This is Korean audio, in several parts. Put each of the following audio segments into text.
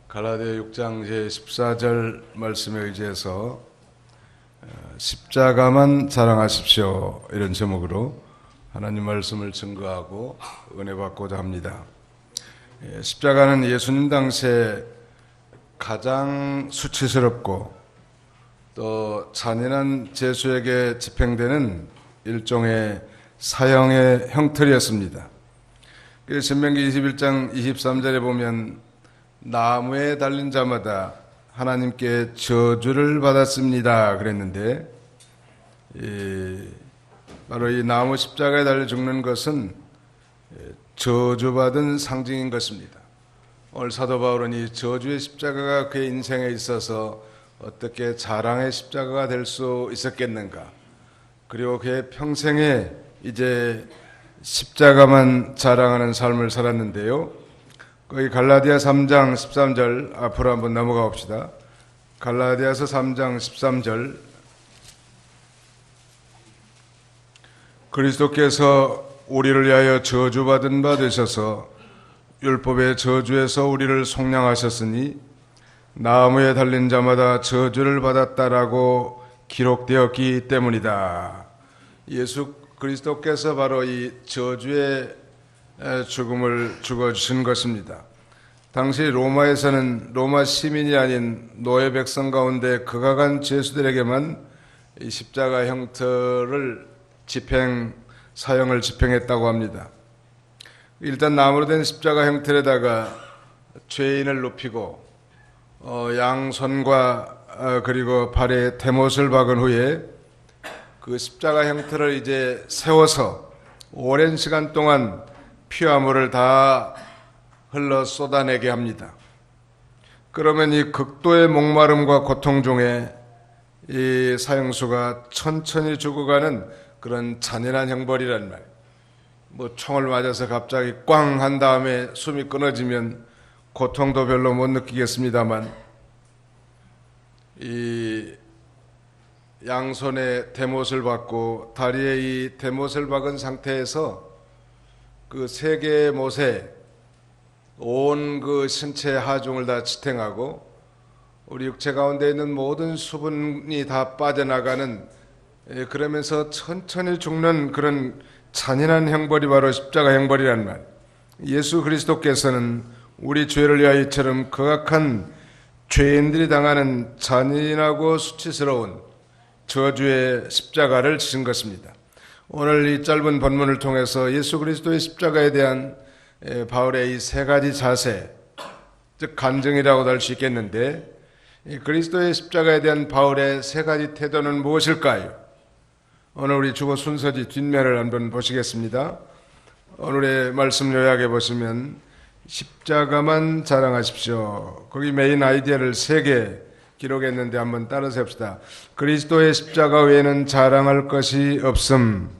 갈라디아 6장 제14절 말씀에 의지해서 십자가만 자랑하십시오 이런 제목으로 하나님 말씀을 증거하고 은혜 받고자 합니다. 십자가는 예수님 당시에 가장 수치스럽고 또 잔인한 죄수에게 집행되는 일종의 사형의 형틀이었습니다. 신명기 21장 23절에 보면 나무에 달린 자마다 하나님께 저주를 받았습니다 그랬는데, 바로 이 나무 십자가에 달려 죽는 것은 저주받은 상징인 것입니다. 오늘 사도 바울은 이 저주의 십자가가 그의 인생에 있어서 어떻게 자랑의 십자가가 될 수 있었겠는가, 그리고 그의 평생에 이제 십자가만 자랑하는 삶을 살았는데요. 거기 갈라디아 3장 13절 앞으로 한번 넘어가 봅시다. 갈라디아서 3장 13절, 그리스도께서 우리를 위하여 저주받은 바 되셔서 율법의 저주에서 우리를 속량하셨으니 나무에 달린 자마다 저주를 받았다라고 기록되었기 때문이다. 예수 그리스도께서 바로 이 저주의 죽음을 죽어주신 것입니다. 당시 로마에서는 로마 시민이 아닌 노예 백성 가운데 극악한 죄수들에게만 이 십자가 형틀을 사형을 집행했다고 합니다. 일단 나무로 된 십자가 형틀에다가 죄인을 눕히고 양손과 그리고 발에 대못을 박은 후에 그 십자가 형틀을 이제 세워서 오랜 시간 동안 피와 물을 다 흘러 쏟아내게 합니다. 그러면 이 극도의 목마름과 고통 중에 이 사형수가 천천히 죽어가는 그런 잔인한 형벌이란 말. 총을 맞아서 갑자기 꽝 한 다음에 숨이 끊어지면 고통도 별로 못 느끼겠습니다만, 이 양손에 대못을 박고 다리에 이 대못을 박은 상태에서 그 세 개의 못에 온 그 신체 하중을 다 지탱하고 우리 육체 가운데 있는 모든 수분이 다 빠져나가는, 그러면서 천천히 죽는 그런 잔인한 형벌이 바로 십자가 형벌이란 말. 예수 그리스도께서는 우리 죄를 위하여 이처럼 극악한 죄인들이 당하는 잔인하고 수치스러운 저주의 십자가를 지신 것입니다. 오늘 이 짧은 본문을 통해서 예수 그리스도의 십자가에 대한 바울의 이 세 가지 자세, 즉 간증이라고도 할 수 있겠는데, 그리스도의 십자가에 대한 바울의 세 가지 태도는 무엇일까요? 오늘 우리 주보 순서지 뒷면을 한번 보시겠습니다. 오늘의 말씀 요약해 보시면 십자가만 자랑하십시오. 거기 메인 아이디어를 세 개 기록했는데 한번 따라서 합시다. 그리스도의 십자가 외에는 자랑할 것이 없음.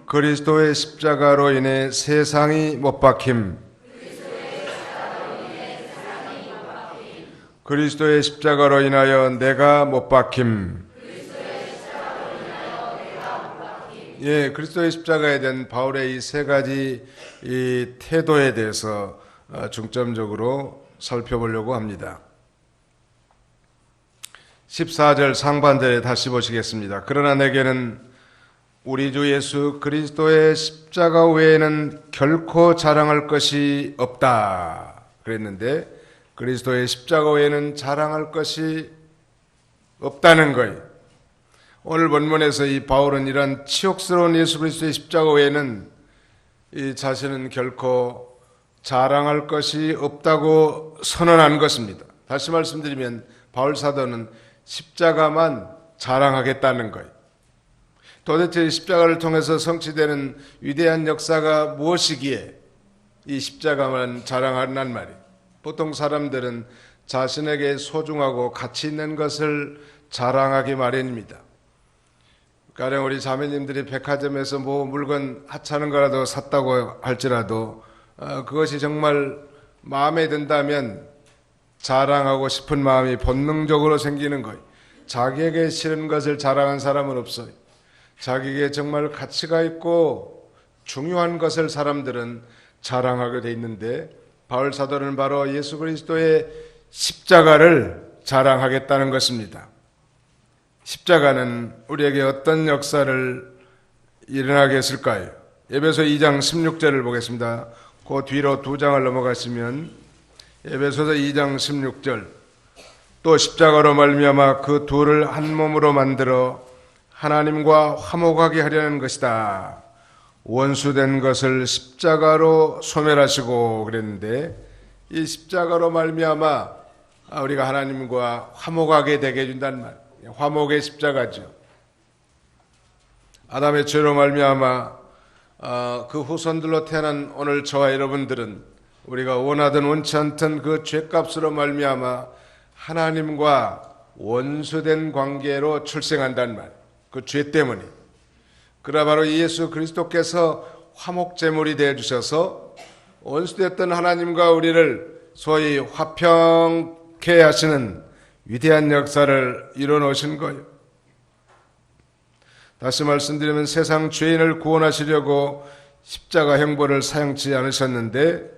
그리스도의 십자가로 인해 세상이 못 박힘. 그리스도의 십자가로 인하여 내가 못 박힘. 예, 그리스도의 십자가에 대한 바울의 이 세 가지 이 태도에 대해서 중점적으로 살펴보려고 합니다. 14절 상반절에 다시 보시겠습니다. 그러나 내게는 우리 주 예수 그리스도의 십자가 외에는 결코 자랑할 것이 없다 그랬는데, 그리스도의 십자가 외에는 자랑할 것이 없다는 거예요. 오늘 본문에서 이 바울은 이런 치욕스러운 예수 그리스도의 십자가 외에는 이 자신은 결코 자랑할 것이 없다고 선언한 것입니다. 다시 말씀드리면 바울 사도는 십자가만 자랑하겠다는 거예요. 도대체 십자가를 통해서 성취되는 위대한 역사가 무엇이기에 이 십자가만 자랑하란 말이에요. 보통 사람들은 자신에게 소중하고 가치 있는 것을 자랑하기 마련입니다. 가령 우리 자매님들이 백화점에서 뭐 물건 하찮은 거라도 샀다고 할지라도 그것이 정말 마음에 든다면 자랑하고 싶은 마음이 본능적으로 생기는 거예요. 자기에게 싫은 것을 자랑한 사람은 없어요. 자기에게 정말 가치가 있고 중요한 것을 사람들은 자랑하게 돼 있는데 바울 사도는 바로 예수 그리스도의 십자가를 자랑하겠다는 것입니다. 십자가는 우리에게 어떤 역사를 일어나게 했을까요? 에베소 2장 16절을 보겠습니다. 그 뒤로 2장을 넘어가시면 에베소서 2장 16절, 또 십자가로 말미암아 그 둘을 한 몸으로 만들어 하나님과 화목하게 하려는 것이다. 원수된 것을 십자가로 소멸하시고 그랬는데, 이 십자가로 말미암아 우리가 하나님과 화목하게 되게 해준다는 말, 화목의 십자가죠. 아담의 죄로 말미암아 그 후손들로 태어난 오늘 저와 여러분들은 우리가 원하든 원치 않든 그 죄값으로 말미암아 하나님과 원수된 관계로 출생한다는 말, 그 죄 때문에. 그러나 바로 예수 그리스도께서 화목제물이 되어주셔서 원수됐던 하나님과 우리를 소위 화평케 하시는 위대한 역사를 이뤄놓으신 거예요. 다시 말씀드리면 세상 죄인을 구원하시려고 십자가 형벌을 사용치 않으셨는데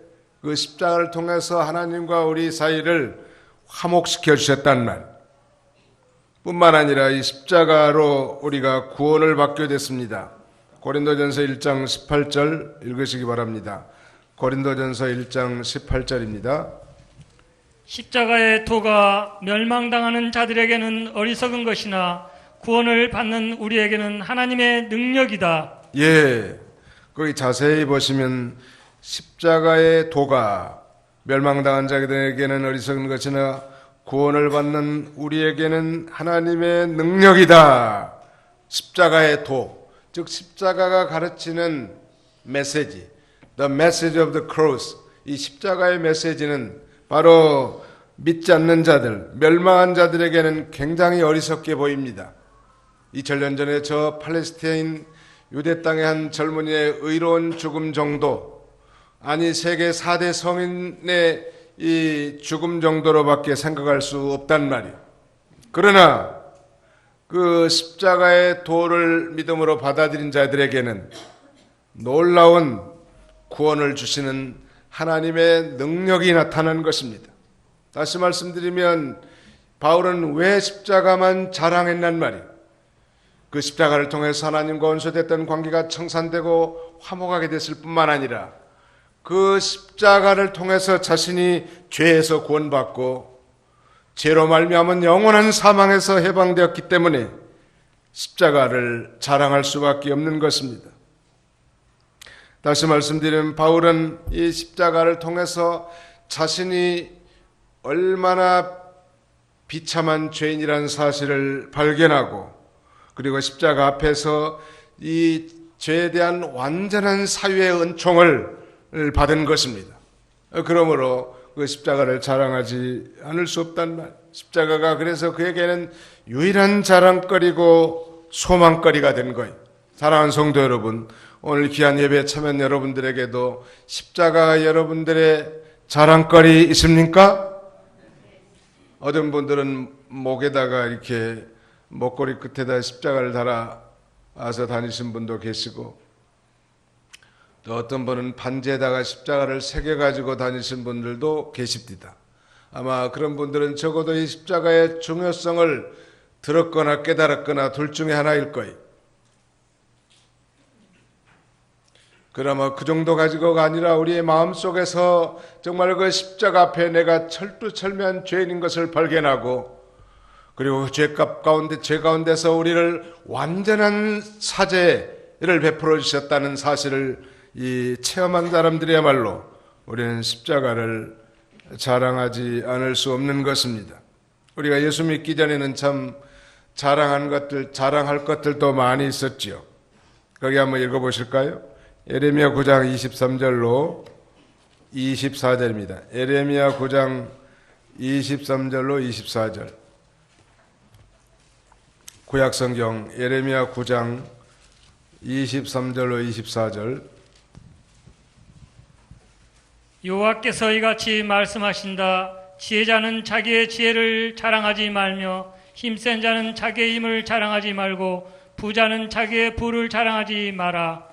그 십자가를 통해서 하나님과 우리 사이를 화목시켜 주셨단 말. 뿐만 아니라 이 십자가로 우리가 구원을 받게 됐습니다. 고린도전서 1장 18절 읽으시기 바랍니다. 고린도전서 1장 18절입니다. 십자가의 도가 멸망당하는 자들에게는 어리석은 것이나 구원을 받는 우리에게는 하나님의 능력이다. 예, 거기 자세히 보시면 십자가의 도가 멸망당한 자들에게는 어리석은 것이나 구원을 받는 우리에게는 하나님의 능력이다. 십자가의 도, 즉 십자가가 가르치는 메시지, The message of the cross, 이 십자가의 메시지는 바로 믿지 않는 자들, 멸망한 자들에게는 굉장히 어리석게 보입니다. 2000년 전에 저 팔레스타인 유대 땅의 한 젊은이의 의로운 죽음 정도, 아니 세계 4대 성인의 이 죽음 정도로밖에 생각할 수 없단 말이에요. 그러나 그 십자가의 도를 믿음으로 받아들인 자들에게는 놀라운 구원을 주시는 하나님의 능력이 나타나는 것입니다. 다시 말씀드리면 바울은 왜 십자가만 자랑했단 말이에요. 그 십자가를 통해서 하나님과 원수됐던 관계가 청산되고 화목하게 됐을 뿐만 아니라 그 십자가를 통해서 자신이 죄에서 구원받고 죄로 말미암은 영원한 사망에서 해방되었기 때문에 십자가를 자랑할 수밖에 없는 것입니다. 다시 말씀드리면 바울은 이 십자가를 통해서 자신이 얼마나 비참한 죄인이라는 사실을 발견하고 그리고 십자가 앞에서 이 죄에 대한 완전한 사유의 은총을 받은 것입니다. 그러므로 그 십자가를 자랑하지 않을 수 없단 말. 십자가가 그래서 그에게는 유일한 자랑거리고 소망거리가 된 거예요. 사랑하는 성도 여러분, 오늘 귀한 예배에 참여한 여러분들에게도 십자가 여러분들의 자랑거리 있습니까? 어떤 분들은 목에다가 이렇게 목걸이 끝에다 십자가를 달아서 다니신 분도 계시고, 또 어떤 분은 반지에다가 십자가를 새겨가지고 다니신 분들도 계십니다. 아마 그런 분들은 적어도 이 십자가의 중요성을 들었거나 깨달았거나 둘 중에 하나일 거예요. 그러나 그 정도 가지고가 아니라 우리의 마음속에서 정말 그 십자가 앞에 내가 철두철미한 죄인인 것을 발견하고 그리고 죄 가운데서 우리를 완전한 사죄를 베풀어 주셨다는 사실을 이 체험한 사람들이야말로 우리는 십자가를 자랑하지 않을 수 없는 것입니다. 우리가 예수 믿기 전에는 참 자랑할 것들도 많이 있었지요. 거기 한번 읽어보실까요? 에레미야 9장 23절로 24절입니다. 에레미야 9장 23절로 24절. 구약성경 에레미야 9장 23절로 24절. 여호와께서 이같이 말씀하신다. 지혜자는 자기의 지혜를 자랑하지 말며 힘센 자는 자기의 힘을 자랑하지 말고 부자는 자기의 부를 자랑하지 마라.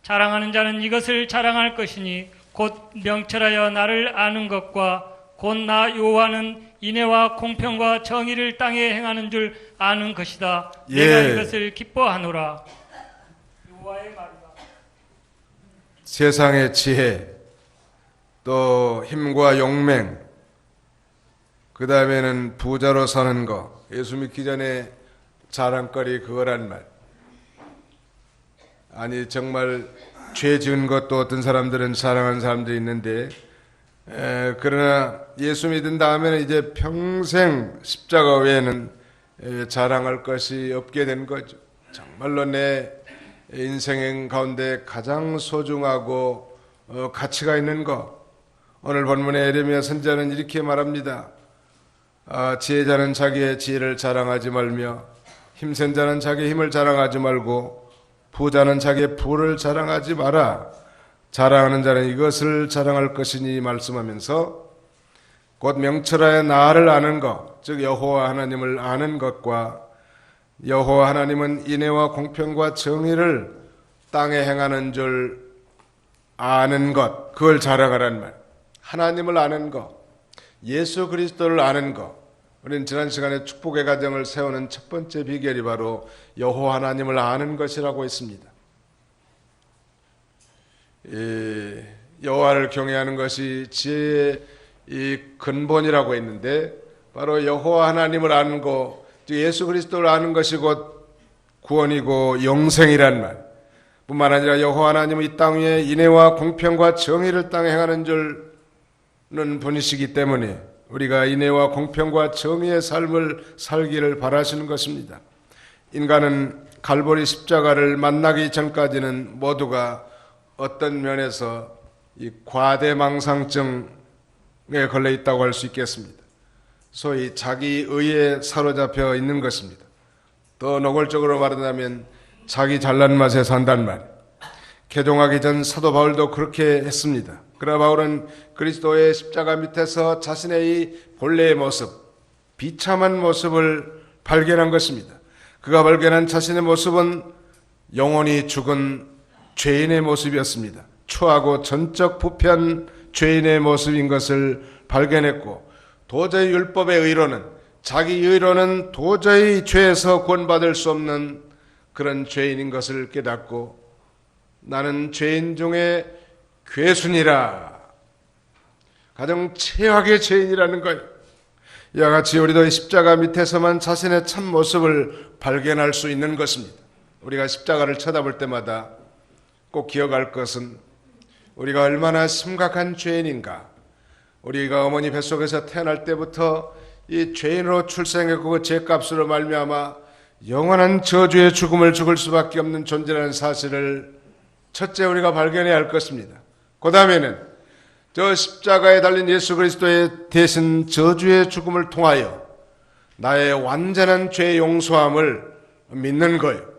자랑하는 자는 이것을 자랑할 것이니 곧 명철하여 나를 아는 것과 곧 나 여호와는 인애와 공평과 정의를 땅에 행하는 줄 아는 것이다. 내가 이것을 기뻐하노라. 여호와의 말이다. 세상의 지혜, 또 힘과 용맹, 그 다음에는 부자로 사는 거, 예수 믿기 전에 자랑거리 그거란 말. 아니 정말 죄 지은 것도 어떤 사람들은 자랑하는 사람들이 있는데, 그러나 예수 믿은 다음에는 이제 평생 십자가 외에는 자랑할 것이 없게 된 거죠. 정말로 내 인생 가운데 가장 소중하고 가치가 있는 것. 오늘 본문의 에레미야 선지자는 이렇게 말합니다. 지혜자는 자기의 지혜를 자랑하지 말며 힘센 자는 자기의 힘을 자랑하지 말고 부자는 자기의 부를 자랑하지 마라. 자랑하는 자는 이것을 자랑할 것이니 말씀하면서 곧 명철하여 나를 아는 것, 즉 여호와 하나님을 아는 것과 여호와 하나님은 인애와 공평과 정의를 땅에 행하는 줄 아는 것, 그걸 자랑하라는 말. 하나님을 아는 것, 예수 그리스도를 아는 것. 우리는 지난 시간에 축복의 가정을 세우는 첫 번째 비결이 바로 여호와 하나님을 아는 것이라고 했습니다. 여호와를 경외하는 것이 지혜의 이 근본이라고 했는데, 바로 여호와 하나님을 아는 것, 예수 그리스도를 아는 것이 곧 구원이고 영생이란 말. 뿐만 아니라 여호와 하나님은 이 땅 위에 인애와 공평과 정의를 땅에 행하는 줄은 분이시기 때문에 우리가 인애와 공평과 정의의 삶을 살기를 바라시는 것입니다. 인간은 갈보리 십자가를 만나기 전까지는 모두가 어떤 면에서 이 과대망상증에 걸려 있다고 할 수 있겠습니다. 소위 자기 의에 사로잡혀 있는 것입니다. 더 노골적으로 말하자면 자기 잘난 맛에 산단 말. 개종하기 전 사도 바울도 그렇게 했습니다. 그러나 바울은 그리스도의 십자가 밑에서 자신의 이 본래의 모습, 비참한 모습을 발견한 것입니다. 그가 발견한 자신의 모습은 영원히 죽은 죄인의 모습이었습니다. 추하고 전적 부패한 죄인의 모습인 것을 발견했고, 도저히 율법의 의로는, 자기 의로는 도저히 죄에서 구원받을 수 없는 그런 죄인인 것을 깨닫고, 나는 죄인 중에 괴순이라, 가장 최악의 죄인이라는 거예요. 이와 같이 우리도 십자가 밑에서만 자신의 참 모습을 발견할 수 있는 것입니다. 우리가 십자가를 쳐다볼 때마다 꼭 기억할 것은 우리가 얼마나 심각한 죄인인가. 우리가 어머니 뱃속에서 태어날 때부터 이 죄인으로 출생했고 그 죄값으로 말미암아 영원한 저주의 죽음을 죽을 수밖에 없는 존재라는 사실을 첫째 우리가 발견해야 할 것입니다. 그 다음에는 저 십자가에 달린 예수 그리스도의 대신 저주의 죽음을 통하여 나의 완전한 죄 용서함을 믿는 거예요.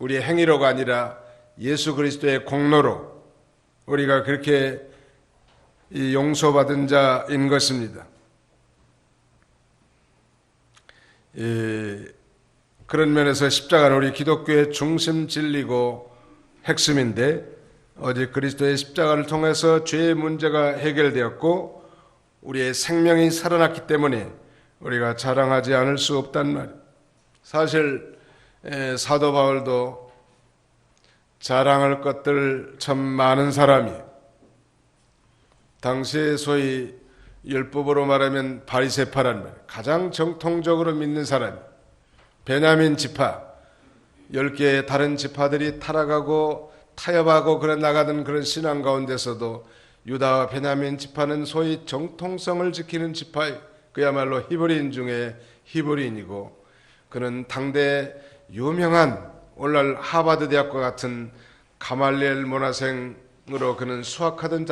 우리의 행위로가 아니라 예수 그리스도의 공로로 우리가 그렇게 용서받은 자인 것입니다. 그런 면에서 십자가는 우리 기독교의 중심 진리고 핵심인데, 오직 그리스도의 십자가를 통해서 죄의 문제가 해결되었고 우리의 생명이 살아났기 때문에 우리가 자랑하지 않을 수 없단 말이에요. 사실 사도 바울도 자랑할 것들 참 많은 사람이에요. 당시에 소위 율법으로 말하면 바리새파란 말, 가장 정통적으로 믿는 사람, 베냐민 지파, 10개의 다른 지파들이 타락하고 타협하고 그런 나가던 그런 신앙 가운데서도 유다와 베냐민 지파는 소위 정통성을 지키는 지파예요. 그야말로 히브리인 중에 히브리인이고, 그는 당대 유명한 오늘날 하버드 대학과 같은 가말리엘 문화생으로 그는 수학하던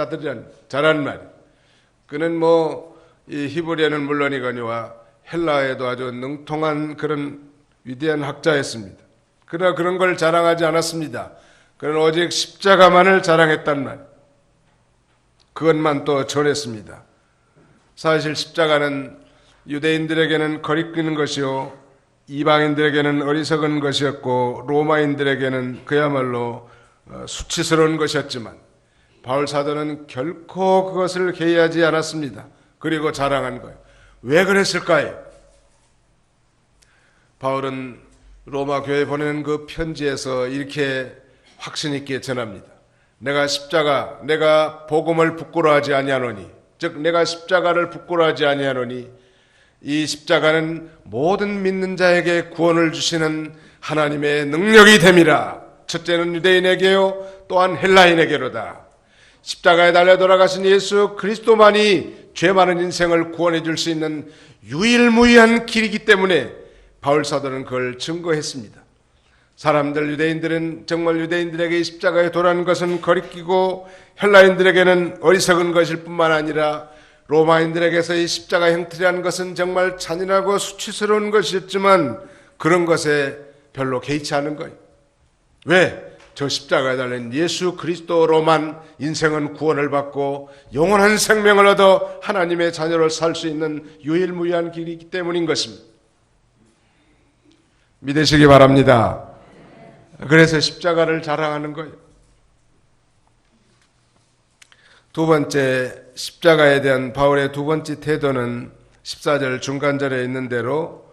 자란 말. 그는 이 히브리어는 물론이거니와 헬라어에도 아주 능통한 그런 위대한 학자였습니다. 그러나 그런 걸 자랑하지 않았습니다. 그는 오직 십자가만을 자랑했단 말. 그것만 또 전했습니다. 사실 십자가는 유대인들에게는 거리끼는 것이요 이방인들에게는 어리석은 것이었고 로마인들에게는 그야말로 수치스러운 것이었지만 바울 사도는 결코 그것을 회의하지 않았습니다. 그리고 자랑한 거예요. 왜 그랬을까요? 바울은 로마 교회에 보내는 그 편지에서 이렇게 확신 있게 전합니다. 내가 복음을 부끄러워하지 아니하노니, 즉 내가 십자가를 부끄러워하지 아니하노니 이 십자가는 모든 믿는 자에게 구원을 주시는 하나님의 능력이 됨이라. 첫째는 유대인에게요 또한 헬라인에게로다. 십자가에 달려 돌아가신 예수 그리스도만이 죄 많은 인생을 구원해 줄 수 있는 유일무이한 길이기 때문에 바울 사도는 그걸 증거했습니다. 유대인들은 정말 유대인들에게 십자가에 도라는 것은 거리끼고 헬라인들에게는 어리석은 것일 뿐만 아니라 로마인들에게서 이 십자가 형틀이라는 것은 정말 잔인하고 수치스러운 것이었지만 그런 것에 별로 개의치 않은 거예요. 왜? 저 십자가에 달린 예수 그리스도로만 인생은 구원을 받고 영원한 생명을 얻어 하나님의 자녀를 살 수 있는 유일무이한 길이기 때문인 것입니다. 믿으시기 바랍니다. 그래서 십자가를 자랑하는 거예요. 두 번째, 십자가에 대한 바울의 두 번째 태도는 14절 중간절에 있는 대로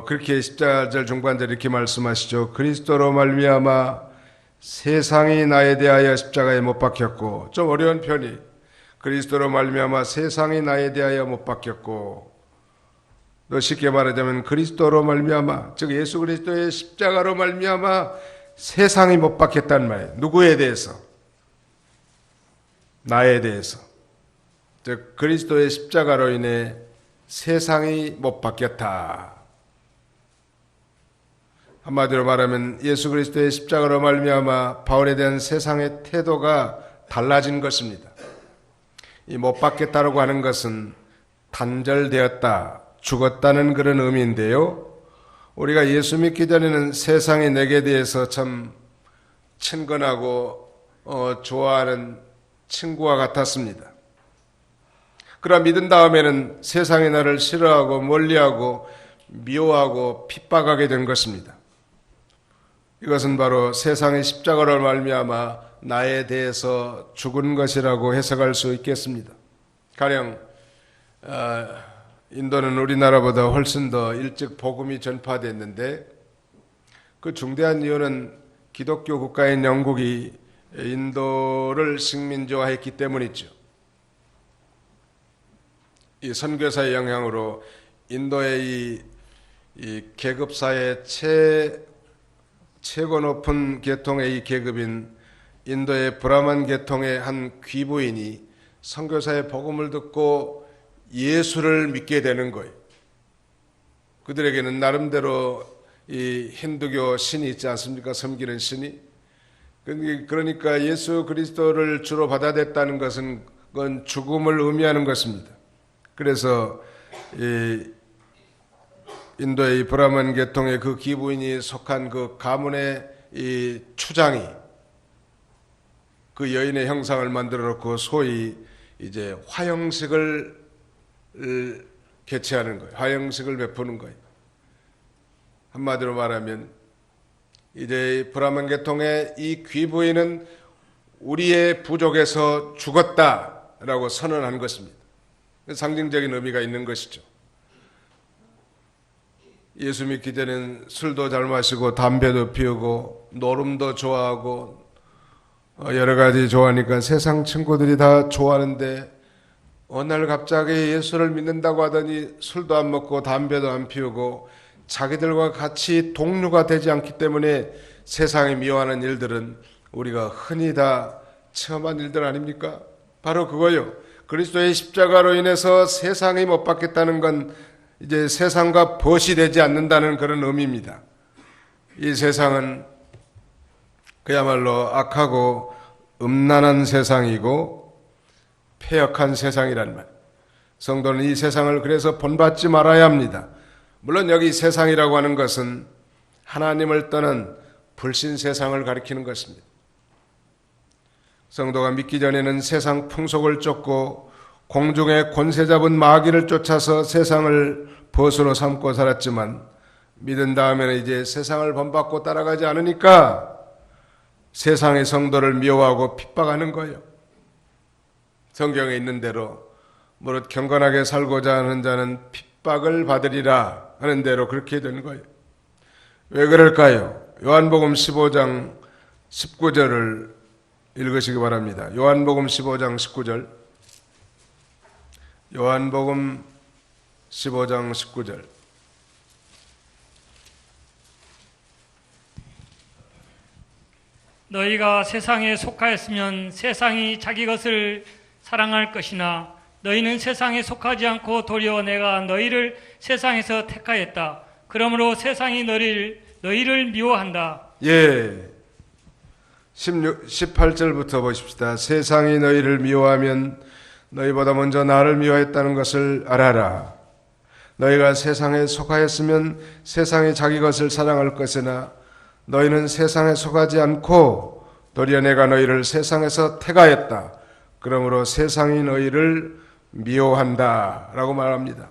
그렇게 14절 중간절에 이렇게 말씀하시죠. 그리스도로 말미암아 세상이 나에 대하여 십자가에 못 박혔고, 좀 어려운 편이 그리스도로 말미암아 세상이 나에 대하여 못 박혔고, 또 쉽게 말하자면 그리스도로 말미암아, 즉 예수 그리스도의 십자가로 말미암아 세상이 못 박혔단 말이에요. 누구에 대해서? 나에 대해서. 즉 그리스도의 십자가로 인해 세상이 못 박혔다. 한마디로 말하면 예수 그리스도의 십자가로 말미암아 바울에 대한 세상의 태도가 달라진 것입니다. 이 못 박혔다라고 하는 것은 단절되었다, 죽었다는 그런 의미인데요. 우리가 예수 믿기 전에는 세상이 내게 대해서 참 친근하고 좋아하는 친구와 같았습니다. 그러나 믿은 다음에는 세상이 나를 싫어하고 멀리하고 미워하고 핍박하게 된 것입니다. 이것은 바로 세상의 십자가로 말미암아 나에 대해서 죽은 것이라고 해석할 수 있겠습니다. 가령 인도는 우리나라보다 훨씬 더 일찍 복음이 전파됐는데 그 중대한 이유는 기독교 국가인 영국이 인도를 식민지화했기 때문이죠. 이 선교사의 영향으로 인도의 이 계급사의 최고 높은 계통의 이 계급인 인도의 브라만 계통의 한 귀부인이 선교사의 복음을 듣고 예수를 믿게 되는 거예요. 그들에게는 나름대로 이 힌두교 신이 있지 않습니까? 섬기는 신이. 그러니까 예수 그리스도를 주로 받아들였다는 것은 그건 죽음을 의미하는 것입니다. 그래서 이 인도의 브라만 계통의 그 귀부인이 속한 그 가문의 이 추장이 그 여인의 형상을 만들어 놓고 소위 이제 화형식을 개최하는 거예요. 화형식을 베푸는 거예요. 한마디로 말하면 이제 브라만 계통의 이 귀부인은 우리의 부족에서 죽었다라고 선언한 것입니다. 상징적인 의미가 있는 것이죠. 예수 믿기 전엔 술도 잘 마시고 담배도 피우고 노름도 좋아하고 여러 가지 좋아하니까 세상 친구들이 다 좋아하는데 어느 날 갑자기 예수를 믿는다고 하더니 술도 안 먹고 담배도 안 피우고 자기들과 같이 동료가 되지 않기 때문에 세상이 미워하는 일들은 우리가 흔히 다 체험한 일들 아닙니까? 바로 그거요. 그리스도의 십자가로 인해서 세상이 못 받겠다는 건 이제 세상과 벗이 되지 않는다는 그런 의미입니다. 이 세상은 그야말로 악하고 음란한 세상이고 폐역한 세상이란 말. 성도는 이 세상을 그래서 본받지 말아야 합니다. 물론 여기 세상이라고 하는 것은 하나님을 떠난 불신 세상을 가리키는 것입니다. 성도가 믿기 전에는 세상 풍속을 쫓고 공중의 권세 잡은 마귀를 쫓아서 세상을 벗으로 삼고 살았지만 믿은 다음에는 이제 세상을 본받고 따라가지 않으니까 세상의 성도를 미워하고 핍박하는 거예요. 성경에 있는 대로 무릇 경건하게 살고자 하는 자는 핍박을 받으리라 하는 대로 그렇게 되는 거예요. 왜 그럴까요? 요한복음 15장 19절을 읽으시기 바랍니다. 요한복음 15장 19절. 요한복음 15장 19절. 너희가 세상에 속하였으면 세상이 자기 것을 사랑할 것이나 너희는 세상에 속하지 않고 도리어 내가 너희를 세상에서 택하였다. 그러므로 세상이 너희를 미워한다. 예. 18절부터 보십시다. 세상이 너희를 미워하면 너희보다 먼저 나를 미워했다는 것을 알아라. 너희가 세상에 속하였으면 세상이 자기 것을 사랑할 것이나 너희는 세상에 속하지 않고 도리어 내가 너희를 세상에서 택하였다. 그러므로 세상이 너희를 미워한다 라고 말합니다.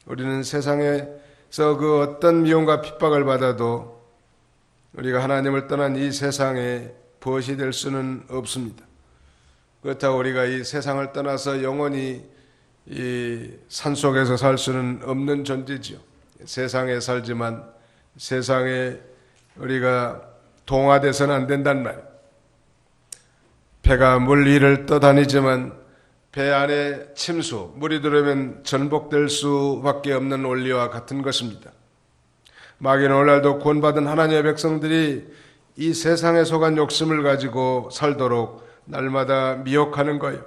우리는 세상에서 그 어떤 미움과 핍박을 받아도 우리가 하나님을 떠난 이 세상에 벗이 될 수는 없습니다. 그렇다고 우리가 이 세상을 떠나서 영원히 이 산속에서 살 수는 없는 존재지요. 세상에 살지만 세상에 우리가 동화돼서는 안 된단 말이에요. 배가 물 위를 떠다니지만 배 안에 침수, 물이 들어오면 전복될 수밖에 없는 원리와 같은 것입니다. 마귀는 오늘날도 구원받은 하나님의 백성들이 이 세상에 속한 욕심을 가지고 살도록 날마다 미혹하는 거예요.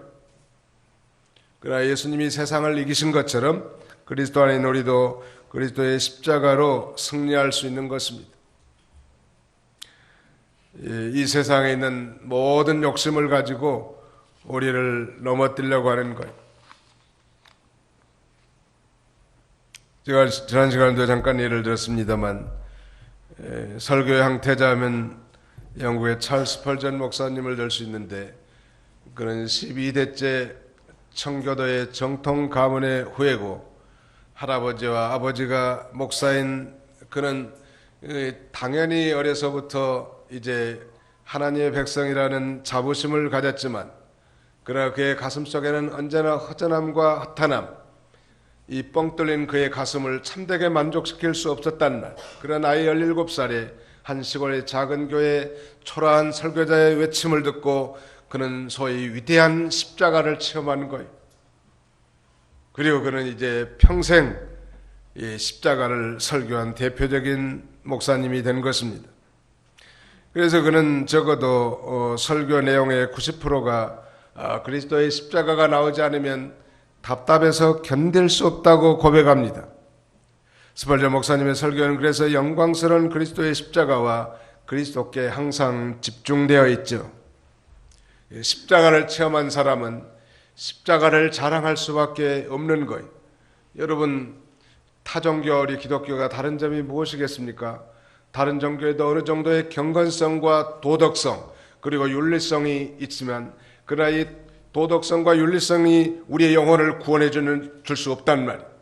그러나 예수님이 세상을 이기신 것처럼 그리스도 안에 우리도 그리스도의 십자가로 승리할 수 있는 것입니다. 이 세상에 있는 모든 욕심을 가지고 우리를 넘어뜨리려고 하는 거예요. 제가 지난 시간에도 잠깐 예를 들었습니다만 설교의 항태자하면 영국의 찰스 펄전 목사님을 들 수 있는데 그는 12대째 청교도의 정통 가문의 후예고 할아버지와 아버지가 목사인 그는 당연히 어려서부터 이제 하나님의 백성이라는 자부심을 가졌지만 그러나 그의 가슴속에는 언제나 허전함과 허탄함, 이 뻥 뚫린 그의 가슴을 참되게 만족시킬 수 없었단 말. 그런 나이 17살에 한 시골의 작은 교회 초라한 설교자의 외침을 듣고 그는 소위 위대한 십자가를 체험한 거예요. 그리고 그는 이제 평생 이 십자가를 설교한 대표적인 목사님이 된 것입니다. 그래서 그는 적어도 설교 내용의 90%가 그리스도의 십자가가 나오지 않으면 답답해서 견딜 수 없다고 고백합니다. 스펄전 목사님의 설교는 그래서 영광스러운 그리스도의 십자가와 그리스도께 항상 집중되어 있죠. 십자가를 체험한 사람은 십자가를 자랑할 수밖에 없는 거예요. 여러분, 타종교 우리 기독교가 다른 점이 무엇이겠습니까? 다른 종교에도 어느 정도의 경건성과 도덕성 그리고 윤리성이 있지만 그러나 이 도덕성과 윤리성이 우리의 영혼을 구원해 줄 수 없단 말이에요.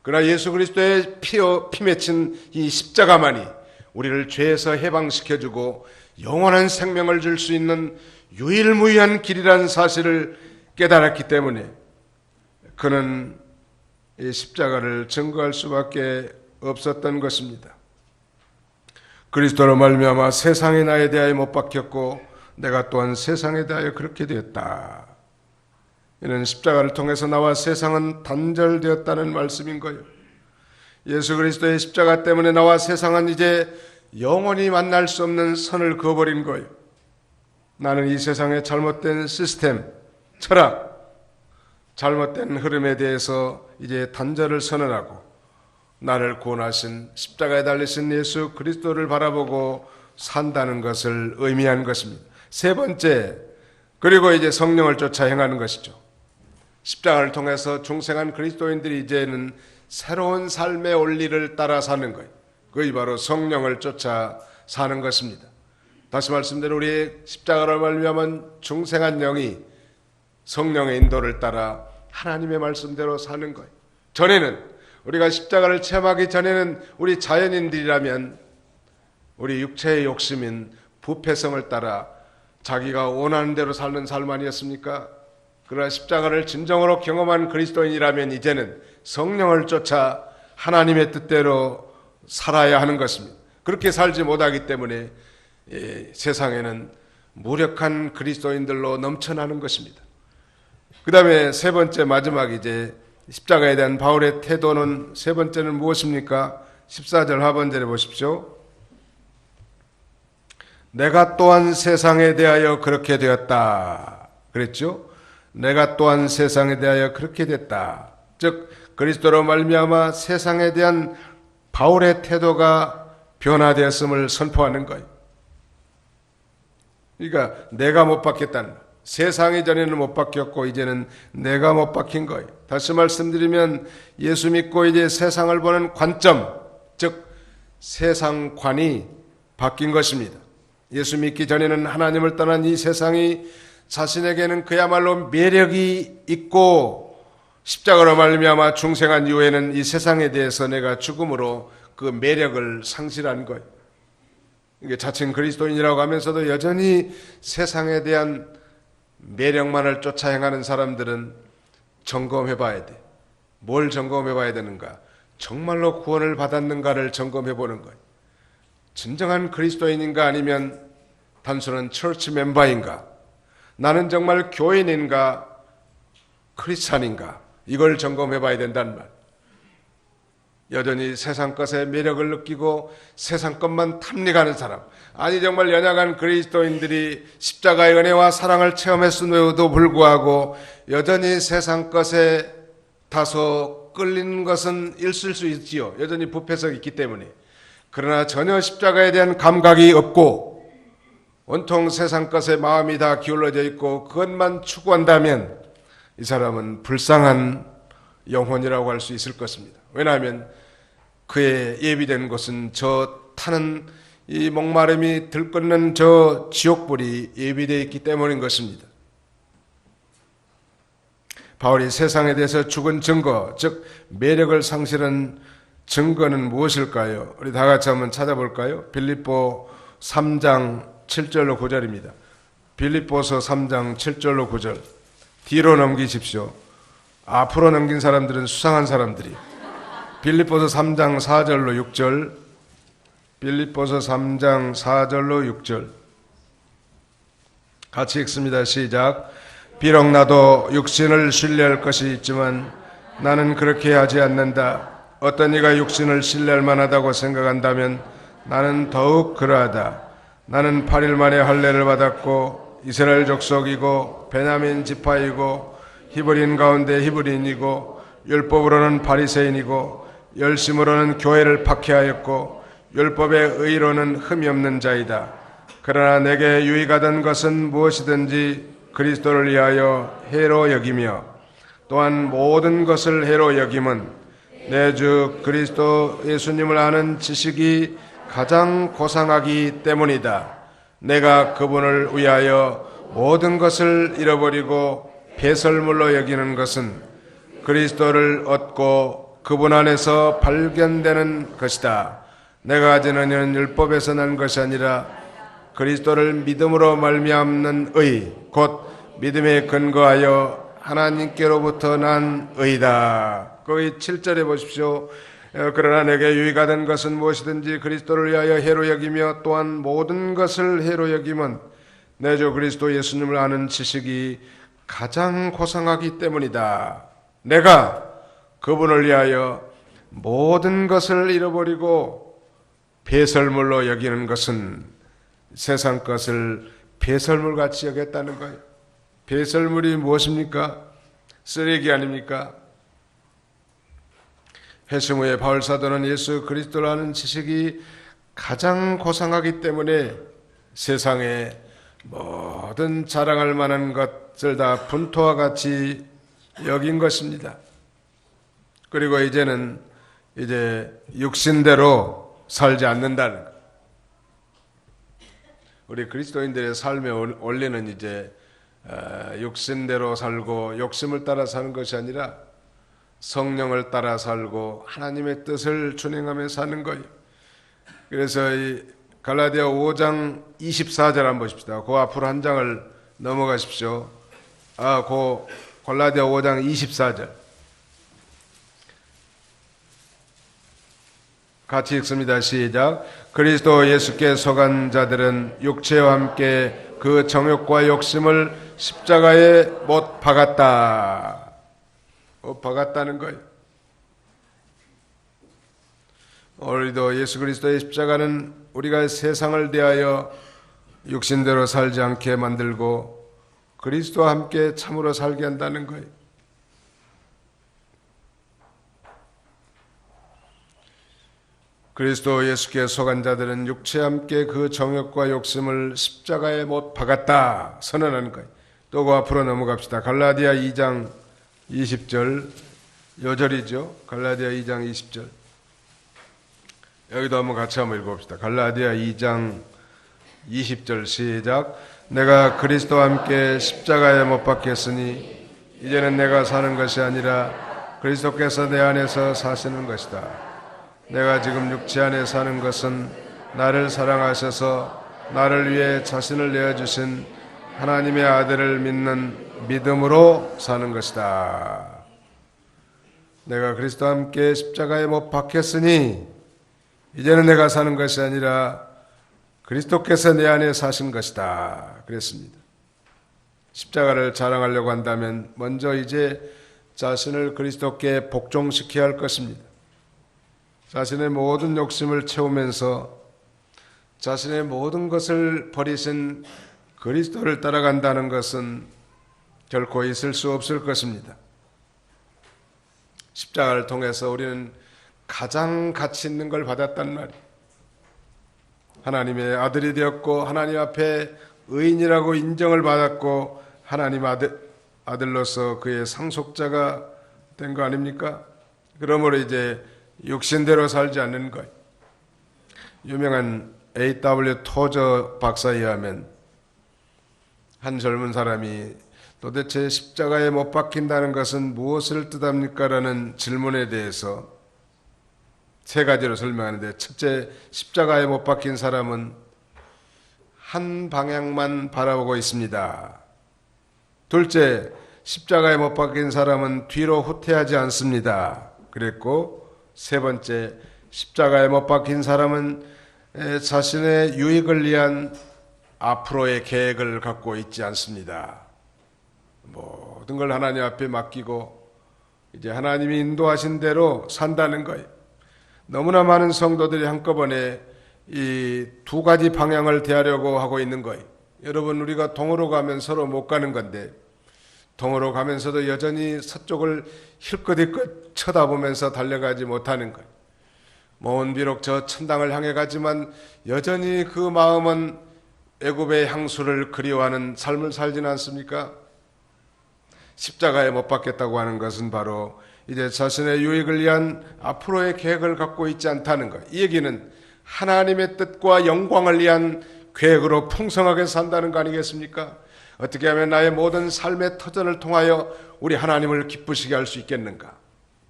그러나 예수 그리스도의 피 맺힌 이 십자가만이 우리를 죄에서 해방시켜주고 영원한 생명을 줄 수 있는 유일무이한 길이라는 사실을 깨달았기 때문에 그는 이 십자가를 증거할 수밖에 없었던 것입니다. 그리스도로 말미암아 세상이 나에 대하여 못 박혔고 내가 또한 세상에 대하여 그렇게 되었다. 이는 십자가를 통해서 나와 세상은 단절되었다는 말씀인 거예요. 예수 그리스도의 십자가 때문에 나와 세상은 이제 영원히 만날 수 없는 선을 그어버린 거예요. 나는 이 세상의 잘못된 시스템, 철학, 잘못된 흐름에 대해서 이제 단절을 선언하고 나를 구원하신 십자가에 달리신 예수 그리스도를 바라보고 산다는 것을 의미한 것입니다. 세 번째, 그리고 이제 성령을 쫓아 행하는 것이죠. 십자가를 통해서 중생한 그리스도인들이 이제는 새로운 삶의 원리를 따라 사는 거예요. 그것이 바로 성령을 쫓아 사는 것입니다. 다시 말씀드려 우리의 십자가를 말미암은 중생한 영이 성령의 인도를 따라 하나님의 말씀대로 사는 거예요. 전에는 우리가 십자가를 체험하기 전에는 우리 자연인들이라면 우리 육체의 욕심인 부패성을 따라 자기가 원하는 대로 사는 삶 아니었습니까? 그러나 십자가를 진정으로 경험한 그리스도인이라면 이제는 성령을 쫓아 하나님의 뜻대로 살아야 하는 것입니다. 그렇게 살지 못하기 때문에 세상에는 무력한 그리스도인들로 넘쳐나는 것입니다. 그 다음에 세 번째 마지막 이제 십자가에 대한 바울의 태도는 세 번째는 무엇입니까? 14절 하반절에 보십시오. 내가 또한 세상에 대하여 그렇게 되었다. 그랬죠? 내가 또한 세상에 대하여 그렇게 됐다. 즉 그리스도로 말미암아 세상에 대한 바울의 태도가 변화되었음을 선포하는 거예요. 그러니까 내가 못 박혔다는 거예요. 세상이 전에는 못 박혔고 이제는 내가 못 박힌 거예요. 다시 말씀드리면 예수 믿고 이제 세상을 보는 관점, 즉 세상관이 바뀐 것입니다. 예수 믿기 전에는 하나님을 떠난 이 세상이 자신에게는 그야말로 매력이 있고 십자가로 말미암아 중생한 이후에는 이 세상에 대해서 내가 죽음으로 그 매력을 상실한 거예요. 이게 자칭 그리스도인이라고 하면서도 여전히 세상에 대한 매력만을 쫓아 행하는 사람들은 점검해 봐야 돼. 뭘 점검해 봐야 되는가? 정말로 구원을 받았는가를 점검해 보는 거예요. 진정한 그리스도인인가 아니면 단순한 처치 멤버인가? 나는 정말 교인인가 크리스찬인가? 이걸 점검해 봐야 된다는 말. 여전히 세상 것의 매력을 느끼고 세상 것만 탐닉하는 사람, 아니 정말 연약한 그리스도인들이 십자가의 은혜와 사랑을 체험했음에도 불구하고 여전히 세상 것에 다소 끌리는 것은 있을 수 있지요. 여전히 부패성이 있기 때문에. 그러나 전혀 십자가에 대한 감각이 없고 온통 세상 것에 마음이 다 기울어져 있고 그것만 추구한다면 이 사람은 불쌍한 영혼이라고 할 수 있을 것입니다. 왜냐하면 그의 예비된 곳은 저 타는 이 목마름이 들끓는 저 지옥불이 예비되어 있기 때문인 것입니다. 바울이 세상에 대해서 죽은 증거, 즉 매력을 상실한 증거는 무엇일까요? 우리 다 같이 한번 찾아볼까요? 빌립보 3장 7절로 9절입니다. 빌립보서 3장 7절로 9절. 뒤로 넘기십시오. 앞으로 넘긴 사람들은 수상한 사람들이. 빌립보서 3장 4절로 6절. 빌립보서 3장 4절로 6절. 같이 읽습니다. 시작. 비록 나도 육신을 신뢰할 것이 있지만 나는 그렇게 하지 않는다. 어떤 이가 육신을 신뢰할 만하다고 생각한다면 나는 더욱 그러하다. 나는 8일 만에 할례를 받았고 이스라엘 족속이고 베냐민 지파이고 히브리인 가운데 히브리인이고 율법으로는 바리새인이고 열심으로는 교회를 박해하였고 율법의 의로는 흠이 없는 자이다. 그러나 내게 유익하던 것은 무엇이든지 그리스도를 위하여 해로 여기며 또한 모든 것을 해로 여김은 내 주 그리스도 예수님을 아는 지식이 가장 고상하기 때문이다. 내가 그분을 위하여 모든 것을 잃어버리고 배설물로 여기는 것은 그리스도를 얻고 그분 안에서 발견되는 것이다. 내가 가진 은혜는 율법에서 난 것이 아니라 그리스도를 믿음으로 말미암는 의, 곧 믿음에 근거하여 하나님께로부터 난 의다. 거기 7절에 보십시오. 그러나 내게 유익하던 것은 무엇이든지 그리스도를 위하여 해로 여기며 또한 모든 것을 해로 여기면 내 주 그리스도 예수님을 아는 지식이 가장 고상하기 때문이다. 내가 그분을 위하여 모든 것을 잃어버리고 배설물로 여기는 것은 세상 것을 배설물같이 여겼다는 거예요. 배설물이 무엇입니까? 쓰레기 아닙니까? 회심 후에 바울 사도는 예수 그리스도를 아는 지식이 가장 고상하기 때문에 세상에 모든 자랑할 만한 것을 다 분토와 같이 여긴 것입니다. 그리고 이제는 육신대로 살지 않는다는 것. 우리 그리스도인들의 삶의 원리는 이제 육신대로 살고 욕심을 따라 사는 것이 아니라 성령을 따라 살고 하나님의 뜻을 준행하며 사는 거예요. 그래서 이 갈라디아 5장 24절 한번 보십시다. 그 앞으로 한 장을 넘어가십시오. 그 갈라디아 5장 24절 같이 읽습니다. 시작. 그리스도 예수께 속한 자들은 육체와 함께 그 정욕과 욕심을 십자가에 못 박았다. 박았다는 거예요. 우리도 예수 그리스도의 십자가는 우리가 세상을 대하여 육신대로 살지 않게 만들고 그리스도와 함께 참으로 살게 한다는 거예요. 그리스도 예수께 속한 자들은 육체와 함께 그 정욕과 욕심을 십자가에 못 박았다 선언하는 거예요. 또 그 앞으로 넘어갑시다. 갈라디아 2장 20절 요절이죠. 갈라디아 2장 20절 여기도 한번 같이 한번 읽어봅시다. 갈라디아 2장 20절 시작. 내가 그리스도와 함께 십자가에 못 박혔으니 이제는 내가 사는 것이 아니라 그리스도께서 내 안에서 사시는 것이다. 내가 지금 육체 안에 사는 것은 나를 사랑하셔서 나를 위해 자신을 내어주신 하나님의 아들을 믿는 믿음으로 사는 것이다. 내가 그리스도와 함께 십자가에 못 박혔으니 이제는 내가 사는 것이 아니라 그리스도께서 내 안에 사신 것이다. 그랬습니다. 십자가를 자랑하려고 한다면 먼저 이제 자신을 그리스도께 복종시켜야 할 것입니다. 자신의 모든 욕심을 채우면서 자신의 모든 것을 버리신 그리스도를 따라간다는 것은 결코 있을 수 없을 것입니다. 십자가를 통해서 우리는 가장 가치 있는 걸 받았단 말이에요. 하나님의 아들이 되었고 하나님 앞에 의인이라고 인정을 받았고 하나님 아들로서 그의 상속자가 된 거 아닙니까? 그러므로 이제 육신대로 살지 않는 것. 유명한 A.W. 토저 박사에 의하면 한 젊은 사람이 도대체 십자가에 못 박힌다는 것은 무엇을 뜻합니까? 라는 질문에 대해서 세 가지로 설명하는데, 첫째, 십자가에 못 박힌 사람은 한 방향만 바라보고 있습니다. 둘째, 십자가에 못 박힌 사람은 뒤로 후퇴하지 않습니다. 그랬고, 세 번째, 십자가에 못 박힌 사람은 자신의 유익을 위한 앞으로의 계획을 갖고 있지 않습니다. 모든 걸 하나님 앞에 맡기고 이제 하나님이 인도하신 대로 산다는 거예요. 너무나 많은 성도들이 한꺼번에 이 두 가지 방향을 대하려고 하고 있는 거예요. 여러분, 우리가 동으로 가면 서로 못 가는 건데 동으로 가면서도 여전히 서쪽을 힐끗힐끗 쳐다보면서 달려가지 못하는 거예요. 몸은 비록 저 천당을 향해 가지만 여전히 그 마음은 애굽의 향수를 그리워하는 삶을 살지는 않습니까? 십자가에 못 박겠다고 하는 것은 바로 이제 자신의 유익을 위한 앞으로의 계획을 갖고 있지 않다는 것. 이 얘기는 하나님의 뜻과 영광을 위한 계획으로 풍성하게 산다는 거 아니겠습니까? 어떻게 하면 나의 모든 삶의 터전을 통하여 우리 하나님을 기쁘시게 할 수 있겠는가?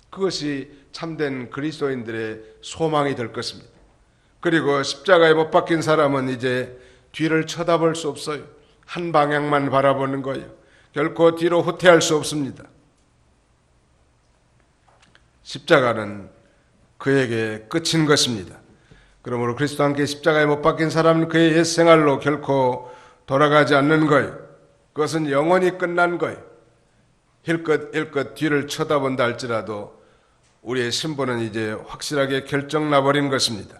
그것이 참된 그리스도인들의 소망이 될 것입니다. 그리고 십자가에 못 박힌 사람은 이제 뒤를 쳐다볼 수 없어요. 한 방향만 바라보는 거예요. 결코 뒤로 후퇴할 수 없습니다. 십자가는 그에게 끝인 것입니다. 그러므로 그리스도와 함께 십자가에 못 박힌 사람은 그의 옛 생활로 결코 돌아가지 않는 거예요. 그것은 영원히 끝난 거예요. 힐끗힐끗 뒤를 쳐다본다 할지라도 우리의 신분은 이제 확실하게 결정나버린 것입니다.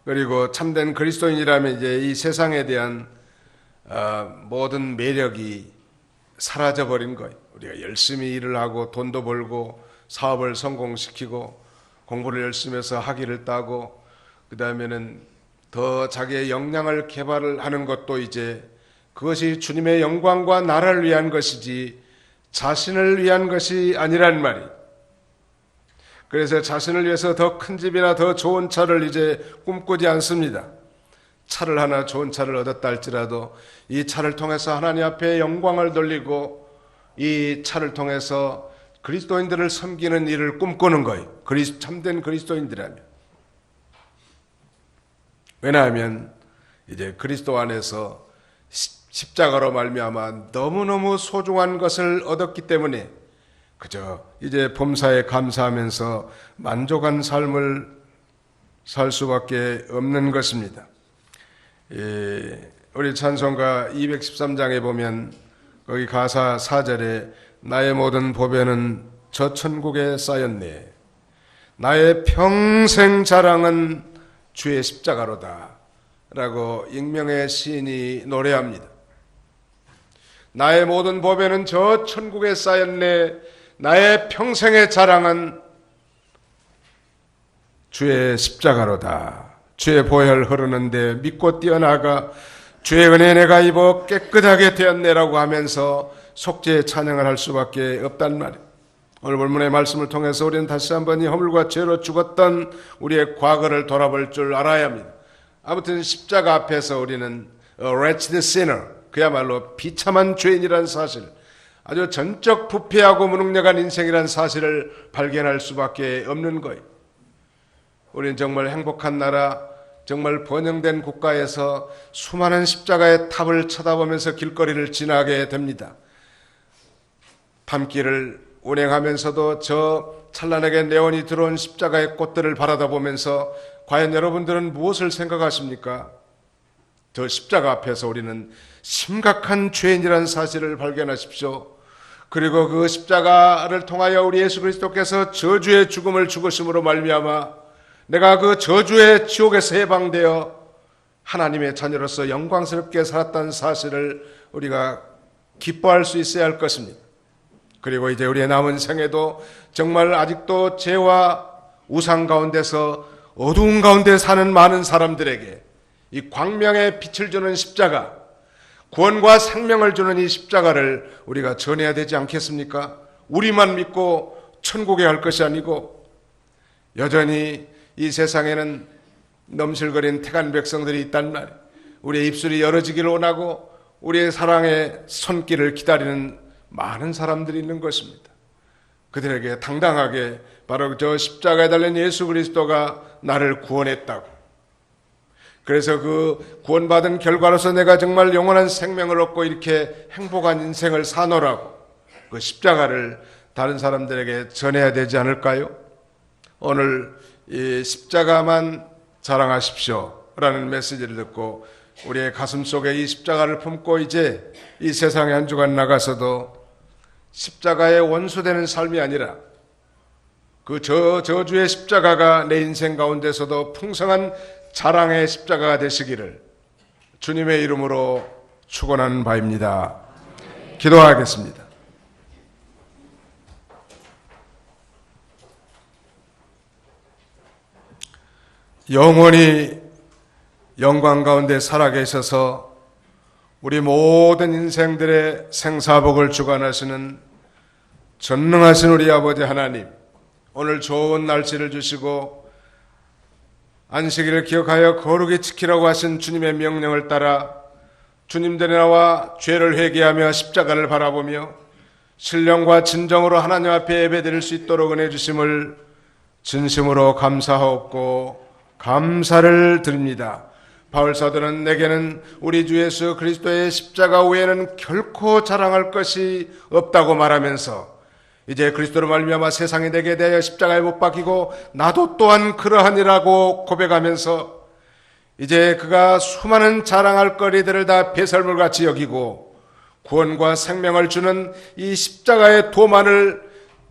그리고 참된 그리스도인이라면 이제 이 세상에 대한 모든 매력이 사라져버린 거예요. 우리가 열심히 일을 하고 돈도 벌고 사업을 성공시키고 공부를 열심히 해서 학위를 따고 그 다음에는 더 자기의 역량을 개발을 하는 것도 이제 그것이 주님의 영광과 나라를 위한 것이지 자신을 위한 것이 아니란 말이에요. 그래서 자신을 위해서 더 큰 집이나 더 좋은 차를 이제 꿈꾸지 않습니다. 차를 하나 좋은 차를 얻었다 할지라도 이 차를 통해서 하나님 앞에 영광을 돌리고 이 차를 통해서 그리스도인들을 섬기는 일을 꿈꾸는 거예요. 참된 그리스도인들이라면. 왜냐하면 이제 그리스도 안에서 십자가로 말미암아 너무너무 소중한 것을 얻었기 때문에 그저 이제 범사에 감사하면서 만족한 삶을 살 수밖에 없는 것입니다. 우리 찬송가 213장에 보면 거기 가사 4절에 나의 모든 보배는 저 천국에 쌓였네. 나의 평생 자랑은 주의 십자가로다. 라고 익명의 시인이 노래합니다. 나의 모든 보배는 저 천국에 쌓였네. 나의 평생의 자랑은 주의 십자가로다. 주의 보혈 흐르는데 믿고 뛰어나가 주의 은혜 내가 입어 깨끗하게 되었네라고 하면서 속죄의 찬양을 할 수밖에 없단 말이에요. 오늘 본문의 말씀을 통해서 우리는 다시 한번 이 허물과 죄로 죽었던 우리의 과거를 돌아볼 줄 알아야 합니다. 아무튼 십자가 앞에서 우리는 wretched sinner, 그야말로 비참한 죄인이라는 사실, 아주 전적 부패하고 무능력한 인생이라는 사실을 발견할 수밖에 없는 거예요. 우리는 정말 행복한 나라, 정말 번영된 국가에서 수많은 십자가의 탑을 쳐다보면서 길거리를 지나게 됩니다. 밤길을 운행하면서도 저 찬란하게 네온이 들어온 십자가의 꽃들을 바라다보면서 과연 여러분들은 무엇을 생각하십니까? 저 십자가 앞에서 우리는 심각한 죄인이라는 사실을 발견하십시오. 그리고 그 십자가를 통하여 우리 예수 그리스도께서 저주의 죽음을 죽으심으로 말미암아 내가 그 저주의 지옥에서 해방되어 하나님의 자녀로서 영광스럽게 살았다는 사실을 우리가 기뻐할 수 있어야 할 것입니다. 그리고 이제 우리의 남은 생에도 정말 아직도 죄와 우상 가운데서 어두운 가운데 사는 많은 사람들에게 이 광명의 빛을 주는 십자가, 구원과 생명을 주는 이 십자가를 우리가 전해야 되지 않겠습니까? 우리만 믿고 천국에 갈 것이 아니고 여전히 이 세상에는 넘실거린 태간 백성들이 있단 말이에요. 우리의 입술이 열어지기를 원하고 우리의 사랑의 손길을 기다리는 많은 사람들이 있는 것입니다. 그들에게 당당하게 바로 저 십자가에 달린 예수 그리스도가 나를 구원했다고, 그래서 그 구원받은 결과로서 내가 정말 영원한 생명을 얻고 이렇게 행복한 인생을 사노라고 그 십자가를 다른 사람들에게 전해야 되지 않을까요? 오늘 이 십자가만 자랑하십시오 라는 메시지를 듣고 우리의 가슴 속에 이 십자가를 품고 이제 이 세상에 한 주간 나가서도 십자가의 원수되는 삶이 아니라 그 저주의 십자가가 내 인생 가운데서도 풍성한 자랑의 십자가가 되시기를 주님의 이름으로 축원하는 바입니다. 기도하겠습니다. 영원히 영광 가운데 살아계셔서 우리 모든 인생들의 생사복을 주관하시는 전능하신 우리 아버지 하나님, 오늘 좋은 날씨를 주시고 안식일을 기억하여 거룩히 지키라고 하신 주님의 명령을 따라 주님들에 나와 죄를 회개하며 십자가를 바라보며 신령과 진정으로 하나님 앞에 예배드릴 수 있도록 은혜 주심을 진심으로 감사하옵고 감사를 드립니다. 바울 사도는 내게는 우리 주 예수 그리스도의 십자가 외에는 결코 자랑할 것이 없다고 말하면서 이제 그리스도로 말미암아 세상이 내게 대하여 십자가에 못 박히고 나도 또한 그러하니라고 고백하면서 이제 그가 수많은 자랑할 거리들을 다 배설물같이 여기고 구원과 생명을 주는 이 십자가의 도만을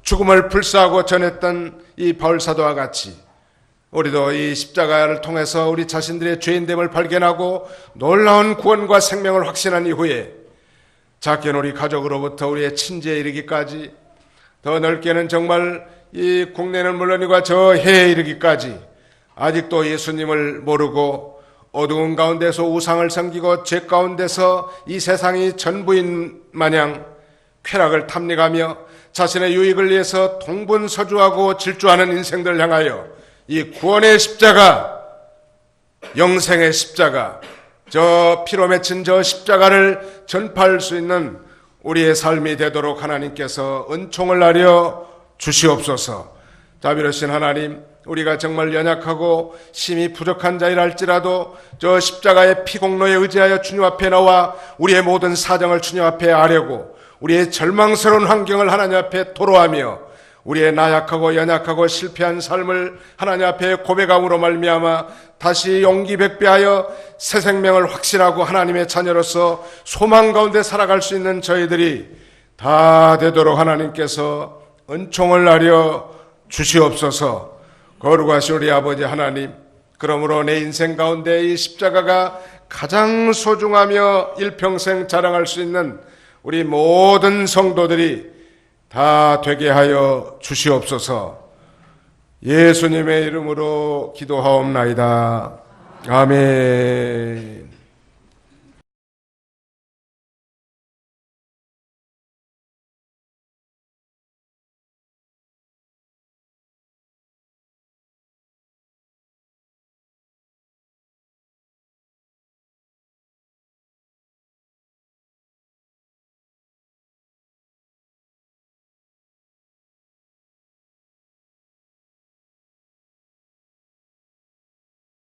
죽음을 불사하고 전했던 이 바울 사도와 같이 우리도 이 십자가를 통해서 우리 자신들의 죄인됨을 발견하고 놀라운 구원과 생명을 확신한 이후에 작게는 우리 가족으로부터 우리의 친지에 이르기까지, 더 넓게는 정말 이 국내는 물론이고 저 해에 이르기까지 아직도 예수님을 모르고 어두운 가운데서 우상을 섬기고 죄 가운데서 이 세상이 전부인 마냥 쾌락을 탐닉하며 자신의 유익을 위해서 동분서주하고 질주하는 인생들을 향하여 이 구원의 십자가, 영생의 십자가, 저 피로 맺힌 저 십자가를 전파할 수 있는 우리의 삶이 되도록 하나님께서 은총을 나려 주시옵소서. 자비로우신 하나님, 우리가 정말 연약하고 심히 부족한 자이랄지라도 저 십자가의 피공로에 의지하여 주님 앞에 나와 우리의 모든 사정을 주님 앞에 아뢰고 우리의 절망스러운 환경을 하나님 앞에 토로하며 우리의 나약하고 연약하고 실패한 삶을 하나님 앞에 고백함으로 말미암아 다시 용기 백배하여 새 생명을 확신하고 하나님의 자녀로서 소망 가운데 살아갈 수 있는 저희들이 다 되도록 하나님께서 은총을 나려 주시옵소서. 거룩하신 우리 아버지 하나님, 그러므로 내 인생 가운데 이 십자가가 가장 소중하며 일평생 자랑할 수 있는 우리 모든 성도들이 다 되게 하여 주시옵소서. 예수님의 이름으로 기도하옵나이다. 아멘.